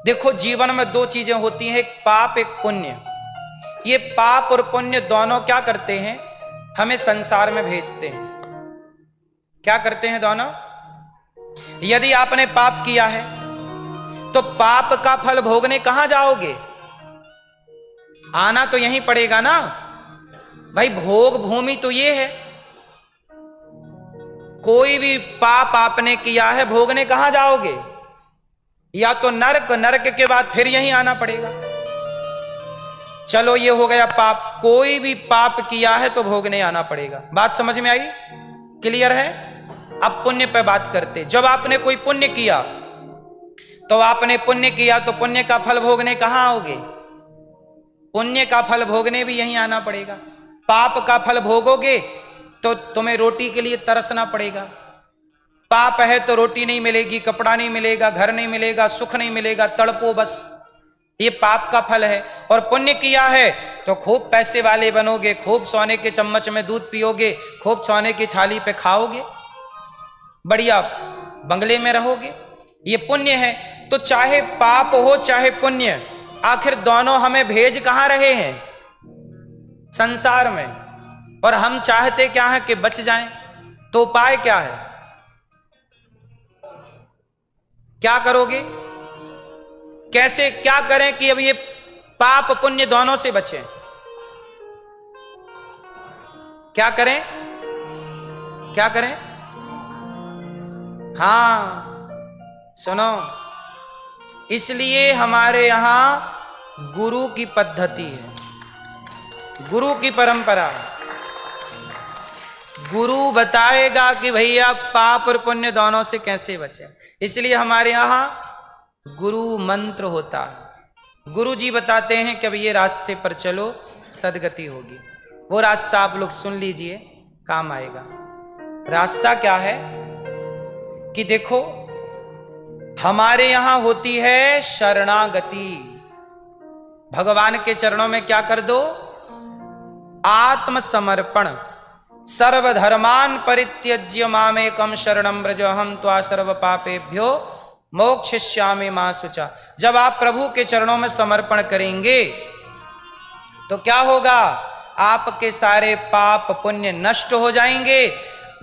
देखो जीवन में दो चीजें होती हैं, एक पाप एक पुण्य। ये पाप और पुण्य दोनों क्या करते हैं, हमें संसार में भेजते हैं। क्या करते हैं दोनों? यदि आपने पाप किया है तो पाप का फल भोगने कहां जाओगे? आना तो यहीं पड़ेगा ना भाई, भोग भूमि तो ये है। कोई भी पाप आपने किया है, भोगने कहां जाओगे? या तो नरक, नरक के बाद फिर यहीं आना पड़ेगा। चलो ये हो गया पाप, कोई भी पाप किया है तो भोगने आना पड़ेगा। बात समझ में आई? क्लियर है? अब पुण्य पे बात करते। जब आपने कोई पुण्य किया तो आपने पुण्य किया तो पुण्य का फल भोगने कहां आओगे? पुण्य का फल भोगने भी यहीं आना पड़ेगा। पाप का फल भोगोगे तो तुम्हें रोटी के लिए तरसना पड़ेगा। पाप है तो रोटी नहीं मिलेगी, कपड़ा नहीं मिलेगा, घर नहीं मिलेगा, सुख नहीं मिलेगा, तड़पो बस। ये पाप का फल है। और पुण्य किया है तो खूब पैसे वाले बनोगे, खूब सोने के चम्मच में दूध पियोगे, खूब सोने की थाली पे खाओगे, बढ़िया बंगले में रहोगे। ये पुण्य है। तो चाहे पाप हो चाहे पुण्य, आखिर दोनों हमें भेज कहां रहे हैं? संसार में। और हम चाहते क्या है कि बच जाएं। तो उपाय क्या है? क्या करोगे? कैसे क्या करें कि अब ये पाप पुण्य दोनों से बचें? क्या करें? क्या करें? हां सुनो, इसलिए हमारे यहां गुरु की पद्धति है, गुरु की परंपरा है। गुरु बताएगा कि भैया पाप और पुण्य दोनों से कैसे बचें। इसलिए हमारे यहां गुरु मंत्र होता है। गुरु जी बताते हैं कि अब ये रास्ते पर चलो, सदगति होगी। वो रास्ता आप लोग सुन लीजिए, काम आएगा। रास्ता क्या है कि देखो, हमारे यहां होती है शरणागति। भगवान के चरणों में क्या कर दो? आत्मसमर्पण। सर्वधर्मान परित्यज्य मामेकम शरणं व्रज, अहं त्वा सर्व पापेभ्यो मोक्षयिष्यामि मा शुचा। जब आप प्रभु के चरणों में समर्पण करेंगे तो क्या होगा? आपके सारे पाप पुण्य नष्ट हो जाएंगे।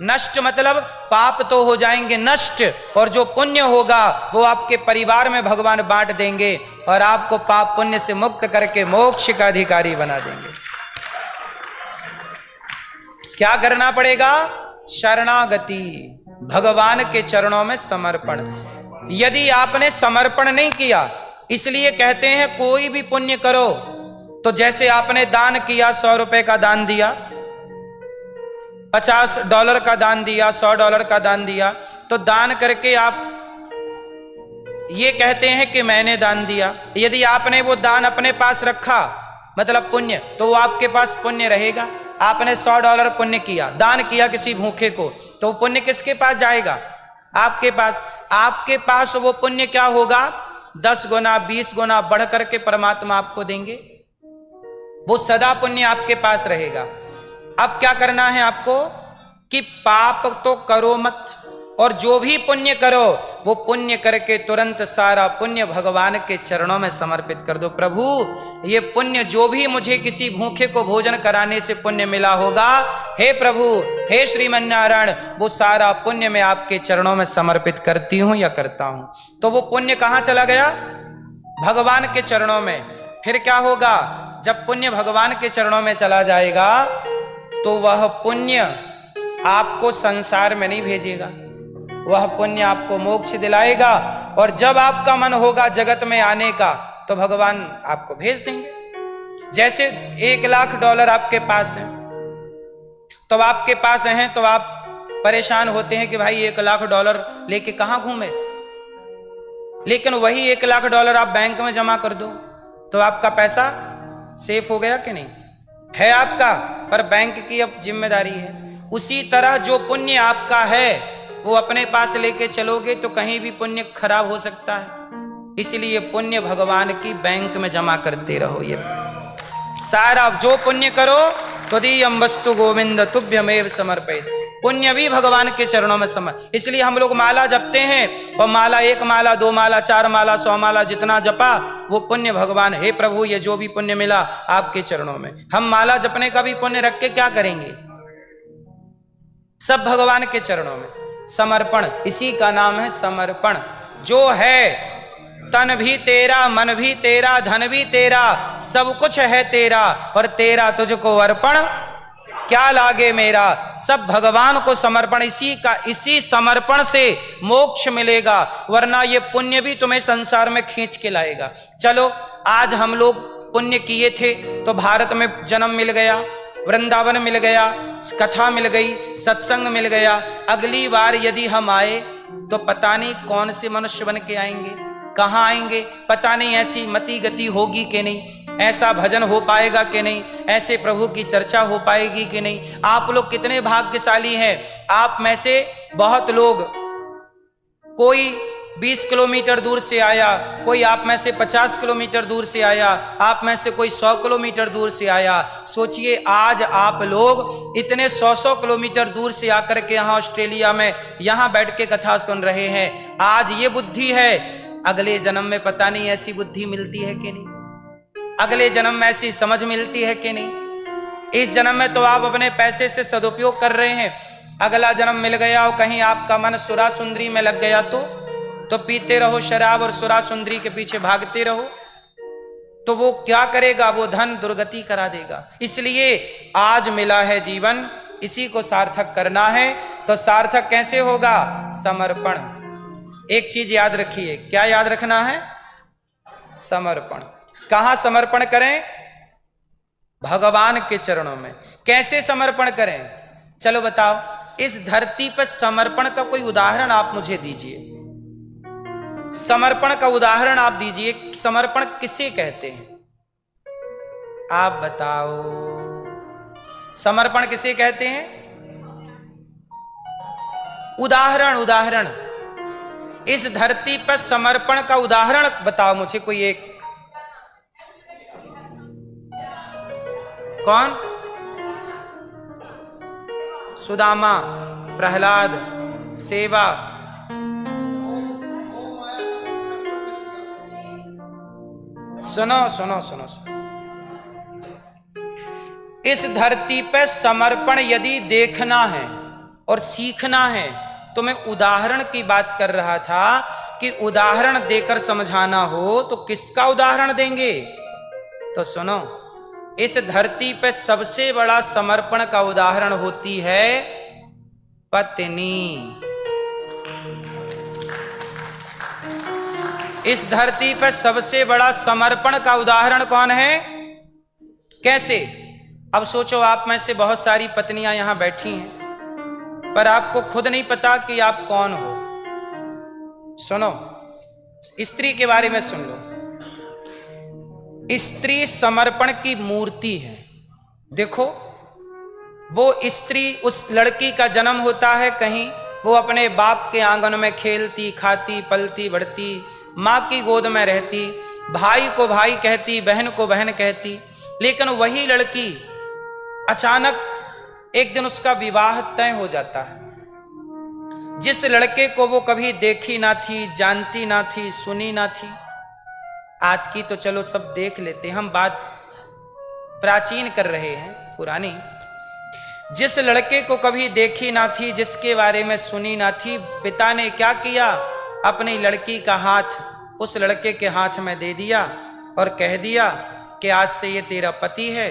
नष्ट मतलब पाप तो हो जाएंगे नष्ट, और जो पुण्य होगा वो आपके परिवार में भगवान बांट देंगे और आपको पाप पुण्य से मुक्त करके मोक्ष का अधिकारी बना देंगे। क्या करना पड़ेगा? शरणागति, भगवान के चरणों में समर्पण। यदि आपने समर्पण नहीं किया, इसलिए कहते हैं कोई भी पुण्य करो तो जैसे आपने दान किया, 100 रुपए का दान दिया, $50 का दान दिया, $100 का दान दिया, तो दान करके आप ये कहते हैं कि मैंने दान दिया। यदि आपने वो दान अपने पास रखा मतलब पुण्य, तो वो आपके पास पुण्य रहेगा। आपने $100 पुण्य किया, दान किया किसी भूखे को, तो पुण्य किसके पास जाएगा? आपके पास। आपके पास वो पुण्य क्या होगा? 10 गुना 20 गुना बढ़ करके परमात्मा आपको देंगे। वो सदा पुण्य आपके पास रहेगा। अब क्या करना है आपको कि पाप तो करो मत, और जो भी पुण्य करो वो पुण्य करके तुरंत सारा पुण्य भगवान के चरणों में समर्पित कर दो। प्रभु ये पुण्य जो भी मुझे किसी भूखे को भोजन कराने से पुण्य मिला होगा, हे प्रभु, हे श्रीमन्नारायण, वो सारा पुण्य मैं आपके चरणों में समर्पित करती हूं या करता हूं। तो वो पुण्य कहां चला गया? भगवान के चरणों में। फिर क्या होगा? जब पुण्य भगवान के चरणों में चला जाएगा तो वह पुण्य आपको संसार में नहीं भेजेगा, वह पुण्य आपको मोक्ष दिलाएगा। और जब आपका मन होगा जगत में आने का तो भगवान आपको भेज देंगे। जैसे $1,00,000 आपके पास है, तो आपके पास हैं तो आप परेशान होते हैं कि भाई $1,00,000 लेके कहां घूमे। लेकिन वही $1,00,000 आप बैंक में जमा कर दो तो आपका पैसा सेफ हो गया कि नहीं? है आपका, पर बैंक की अब जिम्मेदारी है। उसी तरह जो पुण्य आपका है वो अपने पास लेके चलोगे तो कहीं भी पुण्य खराब हो सकता है। इसलिए पुण्य भगवान की बैंक में जमा करते रहो। ये सारा जो पुण्य करो त्वदीयं वस्तु गोविंद तुभ्यमेव समर्पयेत्। पुण्य भी भगवान के चरणों में इसलिए हम लोग माला जपते हैं, और माला 1 माला 2 माला 4 माला 100 माला जितना जपा वो पुण्य भगवान, हे प्रभु ये जो भी पुण्य मिला आपके चरणों में। हम माला जपने का भी पुण्य रख के क्या करेंगे? सब भगवान के चरणों में समर्पण, इसी का नाम है समर्पण। जो है तन भी तेरा, मन भी तेरा, धन भी तेरा, सब कुछ है तेरा, और तेरा तुझको अर्पण क्या लागे मेरा। सब भगवान को समर्पण, इसी समर्पण से मोक्ष मिलेगा, वरना ये पुण्य भी तुम्हें संसार में खींच के लाएगा। चलो आज हम लोग पुण्य किए थे तो भारत में जन्म मिल गया, वृंदावन मिल गया, कथा मिल गई, सत्संग मिल गया। अगली बार यदि हम आए तो पता नहीं कौन से मनुष्य बन के आएंगे, कहाँ आएंगे पता नहीं, ऐसी मति गति होगी कि नहीं, ऐसा भजन हो पाएगा कि नहीं, ऐसे प्रभु की चर्चा हो पाएगी कि नहीं। आप लोग कितने भाग्यशाली हैं, आप में से बहुत लोग, कोई 20 किलोमीटर दूर से आया, कोई आप में से 50 किलोमीटर दूर से आया, आप में से कोई 100 किलोमीटर दूर से आया। सोचिए आज आप लोग इतने 100 किलोमीटर दूर से आकर के यहाँ ऑस्ट्रेलिया में यहाँ बैठ के कथा सुन रहे हैं। आज ये बुद्धि है, अगले जन्म में पता नहीं ऐसी बुद्धि मिलती है कि नहीं, अगले जन्म में ऐसी समझ मिलती है कि नहीं। इस जन्म में तो आप अपने पैसे से सदुपयोग कर रहे हैं, अगला जन्म मिल गया और कहीं आपका मन सुरा सुंदरी में लग गया तो पीते रहो शराब और सुरा सुंदरी के पीछे भागते रहो, तो वो क्या करेगा, वो धन दुर्गति करा देगा। इसलिए आज मिला है जीवन, इसी को सार्थक करना है। तो सार्थक कैसे होगा? समर्पण। एक चीज याद रखिए, क्या याद रखना है? समर्पण। कहां समर्पण करें? भगवान के चरणों में। कैसे समर्पण करें? चलो बताओ, इस धरती पर समर्पण का कोई उदाहरण आप मुझे दीजिए। समर्पण का उदाहरण आप दीजिए, समर्पण किसे कहते हैं? आप बताओ, समर्पण किसे कहते हैं? उदाहरण इस धरती पर समर्पण का उदाहरण बताओ मुझे कोई एक। कौन? सुदामा, प्रहलाद, सेवा। सुनो सुनो सुनो सुनो, इस धरती पर समर्पण यदि देखना है और सीखना है तो मैं उदाहरण की बात कर रहा था कि उदाहरण देकर समझाना हो तो किसका उदाहरण देंगे? तो सुनो, इस धरती पर सबसे बड़ा समर्पण का उदाहरण होती है पत्नी। इस धरती पर सबसे बड़ा समर्पण का उदाहरण कौन है? कैसे? अब सोचो, आप में से बहुत सारी पत्नियां यहां बैठी हैं, पर आपको खुद नहीं पता कि आप कौन हो। सुनो, स्त्री के बारे में सुन लो। स्त्री समर्पण की मूर्ति है। देखो, वो स्त्री, उस लड़की का जन्म होता है कहीं, वो अपने बाप के आंगन में खेलती, खाती, पलती, बढ़ती, माँ की गोद में रहती, भाई को भाई कहती, बहन को बहन कहती। लेकिन वही लड़की अचानक एक दिन उसका विवाह तय हो जाता है। जिस लड़के को वो कभी देखी ना थी, जानती ना थी, सुनी ना थी, आज की तो चलो सब देख लेते, हम बात प्राचीन कर रहे हैं, पुरानी। जिस लड़के को कभी देखी ना थी, जिसके बारे में सुनी ना थी, पिता ने क्या किया? अपनी लड़की का हाथ उस लड़के के हाथ में दे दिया और कह दिया कि आज से ये तेरा पति है,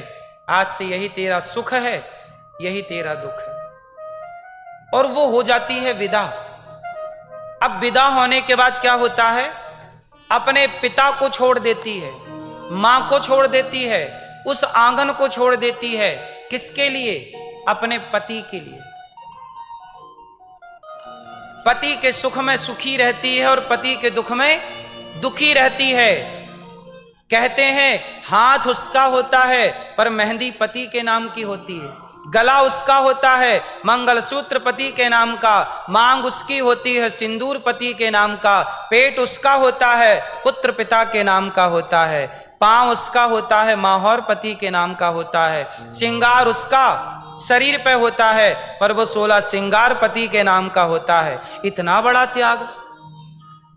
आज से यही तेरा सुख है, यही तेरा दुख है। और वो हो जाती है विदा। अब विदा होने के बाद क्या होता है? अपने पिता को छोड़ देती है, मां को छोड़ देती है, उस आंगन को छोड़ देती है। किसके लिए? अपने पति के लिए। पति के सुख में सुखी रहती है और पति के दुख में दुखी रहती है। कहते हैं हाथ उसका होता है पर मेहंदी पति के नाम की होती है, गला उसका होता है मंगलसूत्र पति के नाम का, मांग उसकी होती है सिंदूर पति के नाम का, पेट उसका होता है पुत्र पिता के नाम का होता है, पांव उसका होता है माहौर पति के नाम का होता है, श्रृंगार उसका शरीर पे होता है, पर वो 16 श्रृंगार पति के नाम का होता है। इतना बड़ा त्याग,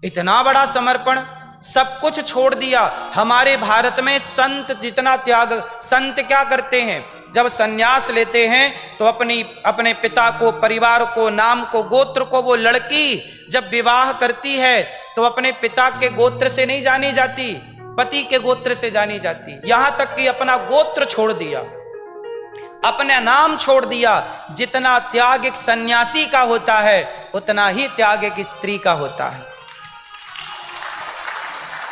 इतना बड़ा समर्पण, सब कुछ छोड़ दिया। हमारे भारत में संत जितना त्याग, संत क्या करते हैं, जब सन्यास लेते हैं तो अपने पिता को, परिवार को, नाम को, गोत्र को, वो लड़की जब विवाह करती है तो अपने पिता के गोत्र से नहीं जानी जाती, पति के गोत्र से जानी जाती। यहां तक कि अपना गोत्र छोड़ दिया, अपना नाम छोड़ दिया। जितना त्याग एक सन्यासी का होता है उतना ही त्याग एक स्त्री का होता है।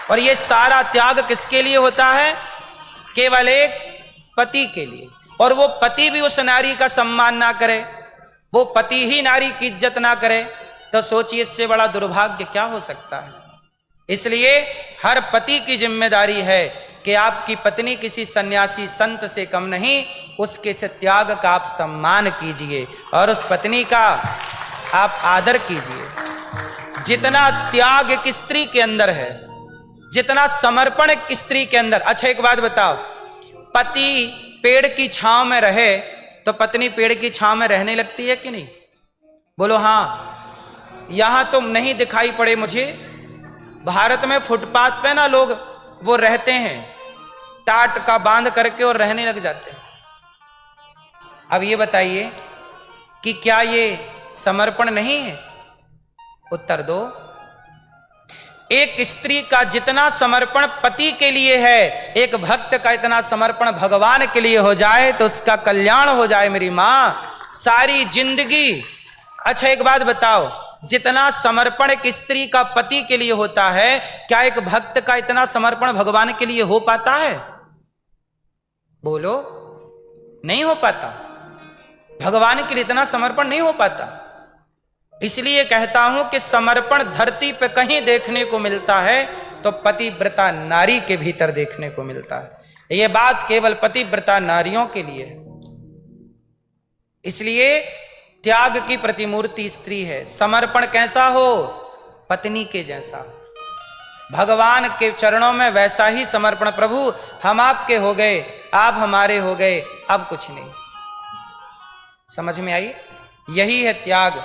और ये सारा त्याग किसके लिए होता है? केवल एक पति के लिए। और वो पति भी उस नारी का सम्मान ना करे, वो पति ही नारी की इज्जत ना करे, तो सोचिए इससे बड़ा दुर्भाग्य क्या हो सकता है। इसलिए हर पति की जिम्मेदारी है कि आपकी पत्नी किसी सन्यासी संत से कम नहीं, उसके से त्याग का आप सम्मान कीजिए और उस पत्नी का आप आदर कीजिए। जितना त्याग एक स्त्री के अंदर है, जितना समर्पण एक स्त्री के अंदर। अच्छा एक बात बताओ, पति पेड़ की छांव में रहे तो पत्नी पेड़ की छांव में रहने लगती है कि नहीं? बोलो हाँ। यहां तो नहीं दिखाई पड़े मुझे, भारत में फुटपाथ पे ना लोग वो रहते हैं, टाट का बांध करके और रहने लग जाते हैं। अब ये बताइए कि क्या ये समर्पण नहीं है? उत्तर दो। एक स्त्री का जितना समर्पण पति के लिए है, एक भक्त का इतना समर्पण भगवान के लिए हो जाए तो उसका कल्याण हो जाए मेरी मां, सारी जिंदगी। अच्छा एक बात बताओ, जितना समर्पण एक स्त्री का पति के लिए होता है, क्या एक भक्त का इतना समर्पण भगवान के लिए हो पाता है? बोलो, नहीं हो पाता। भगवान के लिए इतना समर्पण नहीं हो पाता। इसलिए कहता हूं कि समर्पण धरती पे कहीं देखने को मिलता है तो पतिव्रता नारी के भीतर देखने को मिलता है। यह बात केवल पतिव्रता नारियों के लिए है। इसलिए त्याग की प्रतिमूर्ति स्त्री है। समर्पण कैसा हो? पत्नी के जैसा, भगवान के चरणों में वैसा ही समर्पण। प्रभु हम आपके हो गए, आप हमारे हो गए, अब कुछ नहीं। समझ में आई? यही है त्याग।